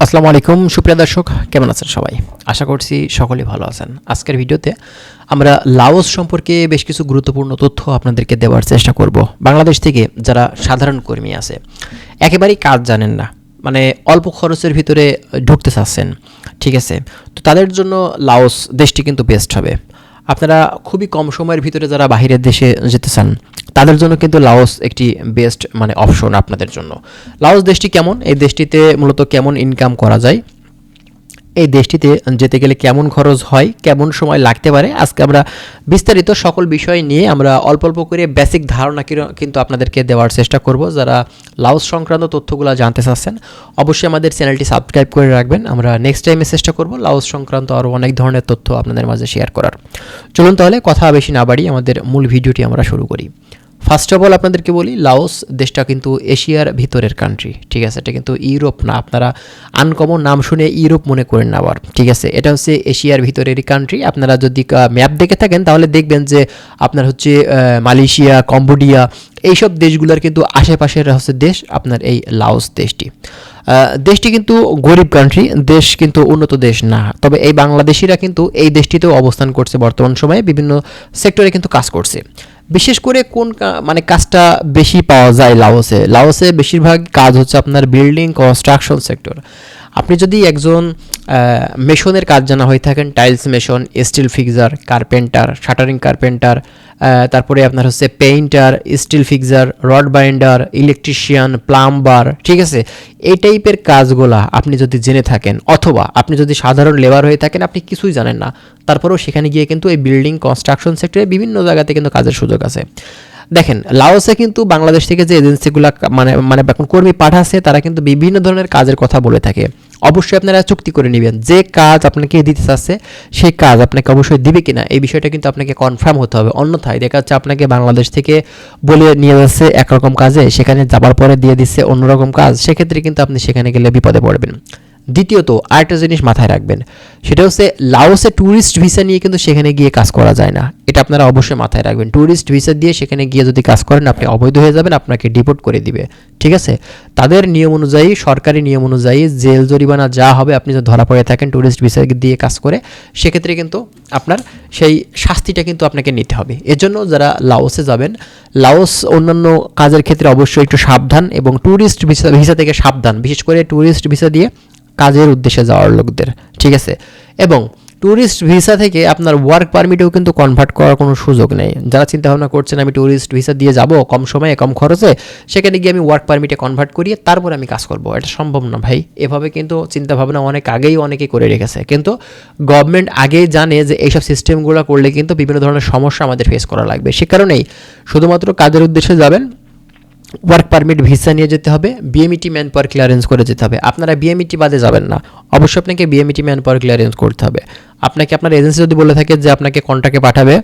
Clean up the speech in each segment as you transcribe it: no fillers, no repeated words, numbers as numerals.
আসসালামু আলাইকুম সুপ্রিয় দর্শক, কেমন আছেন সবাই? আশা করছি সকলেই ভালো আছেন। আজকের ভিডিওতে আমরা লাওস সম্পর্কে বেশ কিছু গুরুত্বপূর্ণ তথ্য আপনাদেরকে দেওয়ার চেষ্টা করব। বাংলাদেশ থেকে যারা সাধারণ কর্মী আছে, একেবারেই কাজ জানেন না, মানে অল্প খরচের ভিতরে ঢুকতে চাচ্ছেন, ঠিক আছে, তো তাদের জন্য লাওস দেশটি কিন্তু বেস্ট হবে। আপনারা খুবই কম সময়ের ভিতরে যারা বাইরের দেশে যেতে চান, তাদের জন্য কিন্তু লাওস একটি বেস্ট অপশন আপনাদের জন্য। লাওস দেশটি কেমন, এই দেশটিতে মূলত কেমন ইনকাম করা যায়, এই দেশটিতে যেতে গেলে কেমন খরচ হয়, কেমন সময় লাগতে পারে, আজকে আমরা বিস্তারিত সকল বিষয় নিয়ে আমরা অল্প অল্প করে বেসিক ধারণা কিন্তু আপনাদেরকে দেওয়ার চেষ্টা করব। যারা লাওস সংক্রান্ত তথ্যগুলো জানতে চাচ্ছেন অবশ্যই আমাদের চ্যানেলটি সাবস্ক্রাইব করে রাখবেন। আমরা নেক্সট টাইমে চেষ্টা করব লাওস সংক্রান্ত আরও অনেক ধরনের তথ্য আপনাদের মাঝে শেয়ার করার। চলুন তাহলে কথা বেশি না বাড়িয়ে আমাদের মূল ভিডিওটি আমরা শুরু করি। ফার্স্ট অফ অল আপনাদেরকে বলি, লাওস দেশটা কিন্তু এশিয়ার ভিতরের কান্ট্রি, ঠিক আছে, এটা কিন্তু ইউরোপ না। আপনারা আনকমন নাম শুনে ইউরোপ মনে করেন না আবার, ঠিক আছে, এটা হচ্ছে এশিয়ার ভিতরেরই কান্ট্রি। আপনারা যদি ম্যাপ দেখে থাকেন তাহলে দেখবেন যে আপনার হচ্ছে মালয়েশিয়া, কম্বোডিয়া, এইসব দেশগুলোর কিন্তু আশেপাশের হচ্ছে দেশ আপনার এই লাওস দেশটি। দেশটি কিন্তু গরিব কান্ট্রি, দেশ কিন্তু উন্নত দেশ না। তবে এই বাংলাদেশিরা কিন্তু এই দেশটিতেও অবস্থান করছে, বর্তমান সময়ে বিভিন্ন সেক্টরে কিন্তু কাজ করছে। বিশেষ করে কোন কাজটা বেশি পাওয়া যায় লাওসে বেশিরভাগ কাজ হচ্ছে আপনার বিল্ডিং কনস্ট্রাকশন সেক্টর। আপনি যদি একজন মেশনের কাজ জানা হয়ে থাকেন, tiles mason, still fixer, carpenter, shuttering carpenter, তারপরে আপনার হচ্ছে painter, still fixer, rod binder, electrician, plumber, ঠিক আছে, এই টাইপের কাজগুলা আপনি যদি জেনে থাকেন, অথবা আপনি যদি সাধারণ লেবার হয়ে থাকেন, আপনি কিছুই জানেন না, তারপরেও সেখানে গিয়ে কিন্তু এই বিল্ডিং কনস্ট্রাকশন সেক্টরে বিভিন্ন জায়গাতে কিন্তু কাজের সুযোগ আছে। দেখেন, লাওসে কিন্তু বাংলাদেশ থেকে যে এজেন্সিগুলো এখন কর্মী পাঠাচ্ছে, তারা কিন্তু বিভিন্ন ধরনের কাজের কথা বলে থাকে। অবশ্যই আপনারা চুক্তি করে নেবেন যে কাজ আপনাকে দিতে চাচ্ছে সেই কাজ আপনাকে অবশ্যই দিবে কিনা, এই বিষয়টা কিন্তু আপনাকে কনফার্ম হতে হবে। অন্যথায় দেখা যাচ্ছে আপনাকে বাংলাদেশ থেকে বলে নিয়ে যাচ্ছে একরকম কাজে, সেখানে যাবার পরে দিয়ে দিচ্ছে অন্যরকম কাজ, সেক্ষেত্রে কিন্তু আপনি সেখানে গেলে বিপদে পড়বেন। দ্বিতীয়ত আরেকটা জিনিস মাথায় রাখবেন, সেটা হচ্ছে লাওসে ট্যুরিস্ট ভিসা নিয়ে কিন্তু সেখানে গিয়ে কাজ করা যায় না। এটা আপনারা অবশ্যই মাথায় রাখবেন। ট্যুরিস্ট ভিসা দিয়ে সেখানে গিয়ে যদি কাজ করেন আপনি অবৈধ হয়ে যাবেন, আপনাকে ডিপোর্ট করে দিবে, ঠিক আছে। তাদের নিয়ম অনুযায়ী, সরকারি নিয়ম অনুযায়ী জেল জরিমানা যা হবে, আপনি যদি ধরা পড়ে থাকেন ট্যুরিস্ট ভিসা দিয়ে কাজ করে, সেক্ষেত্রে কিন্তু আপনার সেই শাস্তিটা কিন্তু আপনাকে নিতে হবে। এজন্য যারা লাওসে যাবেন, লাওস অন্যান্য কাজের ক্ষেত্রে অবশ্যই একটু সাবধান, এবং ট্যুরিস্ট ভিসা থেকে সাবধান, বিশেষ করে ট্যুরিস্ট ভিসা দিয়ে কাজের উদ্দেশ্যে যাওয়ার লোকদের, ঠিক আছে। এবং ট্যুরিস্ট ভিসা থেকে আপনার ওয়ার্ক পারমিটেও কিন্তু কনভার্ট করার কোনো সুযোগ নেই। যারা চিন্তাভাবনা করছেন আমি ট্যুরিস্ট ভিসা দিয়ে যাব কম সময়ে কম খরচে, সেখানে গিয়ে আমি ওয়ার্ক পারমিটে কনভার্ট করিয়ে তারপরে আমি কাজ করব, এটা সম্ভব না ভাই। এভাবে কিন্তু চিন্তাভাবনা অনেক আগেই অনেকে করে রেখেছে, কিন্তু গভর্নমেন্ট আগেই জানে যে এইসব সিস্টেমগুলো করলে কিন্তু বিভিন্ন ধরনের সমস্যা আমাদের ফেস করা লাগবে। সে কারণেই শুধুমাত্র কাজের উদ্দেশ্যে যাবেন, ওয়ার্ক পারমিট ভিসা নিয়ে যেতে হবে, বিএমইটি ম্যান পাওয়ার ক্লিয়ারেন্স করে যেতে হবে। আপনারা বিএমইটি বাদে যাবেন না, অবশ্যই আপনাকে বিএমইটি ম্যান পাওয়ার ক্লিয়ারেন্স করতে হবে। আপনাকে আপনার এজেন্সি যদি বলে থাকে যে আপনাকে কন্ট্রাক্টে পাঠাবে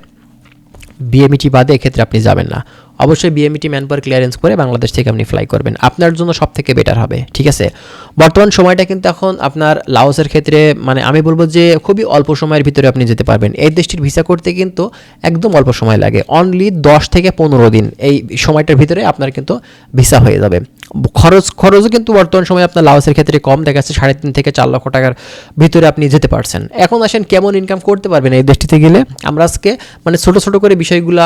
বিএমইটি বাদে, এক্ষেত্রে আপনি যাবেন না। অবশ্যই বিএমইটি ম্যান পাওয়ার ক্লিয়ারেন্স করে বাংলাদেশ থেকে আপনি ফ্লাই করবেন, আপনার জন্য সব থেকে বেটার হবে, ঠিক আছে। বর্তমান সময়টা কিন্তু এখন আপনার লাওসের ক্ষেত্রে আমি বলবো যে খুবই অল্প সময়ের ভিতরে আপনি যেতে পারবেন। এই দেশটির ভিসা করতে কিন্তু একদম অল্প সময় লাগে, অনলি 10 থেকে 15 দিন, এই সময়টার ভিতরে আপনার কিন্তু ভিসা হয়ে যাবে। খরচও কিন্তু বর্তমান সময়ে আপনার লাওসের ক্ষেত্রে কম, দেখা যাচ্ছে 3.5 থেকে 4 লক্ষ টাকার ভিতরে আপনি যেতে পারছেন। এখন আসেন কেমন ইনকাম করতে পারবেন এই দেশটিতে গেলে, আমরা আজকে ছোট ছোট করে বিষয়গুলা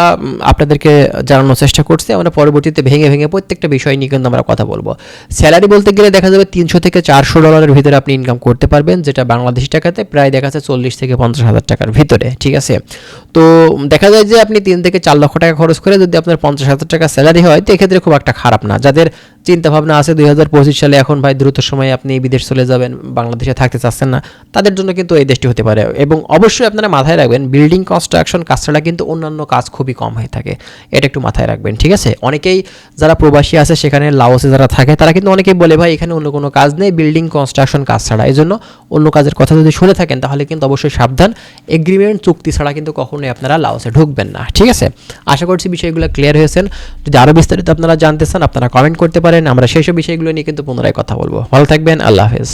আপনাদেরকে জানানোর চেষ্টা করছি। আমরা পরবর্তীতে ভেঙে ভেঙে প্রত্যেকটা বিষয় নিয়ে কিন্তু আমরা কথা বলবো। স্যালারি বলতে গেলে দেখা যাবে $300 থেকে $400 ভিতরে আপনি ইনকাম করতে পারবেন, যেটা বাংলাদেশি টাকাতে প্রায় দেখা যাচ্ছে 40 থেকে 50 হাজার টাকার ভিতরে, ঠিক আছে। তো দেখা যায় যে আপনি 3 থেকে 4 লক্ষ টাকা খরচ করে যদি আপনার 50,000 টাকা স্যালারি হয়, তো এক্ষেত্রে খুব একটা খারাপ না। যাদের চিন্তা ভাবনা আছে 2025 সালে এখন ভাই দ্রুত সময়ে আপনি বিদেশ চলে যাবেন, বাংলাদেশে থাকতে চাচ্ছেন না, তাদের জন্য কিন্তু এই দেশটি হতে পারে। এবং অবশ্যই আপনারা মাথায় রাখবেন, বিল্ডিং কনস্ট্রাকশন কাজ ছাড়া কিন্তু অন্যান্য কাজ খুবই কম হয়ে থাকে, এটা একটু মাথায় রাখবেন, ঠিক আছে। অনেকেই যারা প্রবাসী আছে সেখানে লাওসে যারা থাকে, তারা কিন্তু অনেকেই বলে ভাই এখানে অন্য কোনো কাজ নেই বিল্ডিং কনস্ট্রাকশন কাজ ছাড়া। এই জন্য অন্য কাজের কথা যদি শুনে থাকেন তাহলে কিন্তু অবশ্যই সাবধান, এগ্রিমেন্ট চুক্তি ছাড়া কিন্তু কখনোই আপনারা লাওসে ঢুকবেন না, ঠিক আছে। আশা করছি বিষয়গুলো ক্লিয়ার হয়েছেন। যদি আরও বিস্তারিত আপনারা জানতে চান আপনারা কমেন্ট করতে পারেন, আমরা সেই সব বিষয়গুলো নিয়ে কিন্তু পুনরায় কথা বলবো। ভালো থাকবেন, আল্লাহ হাফেজ।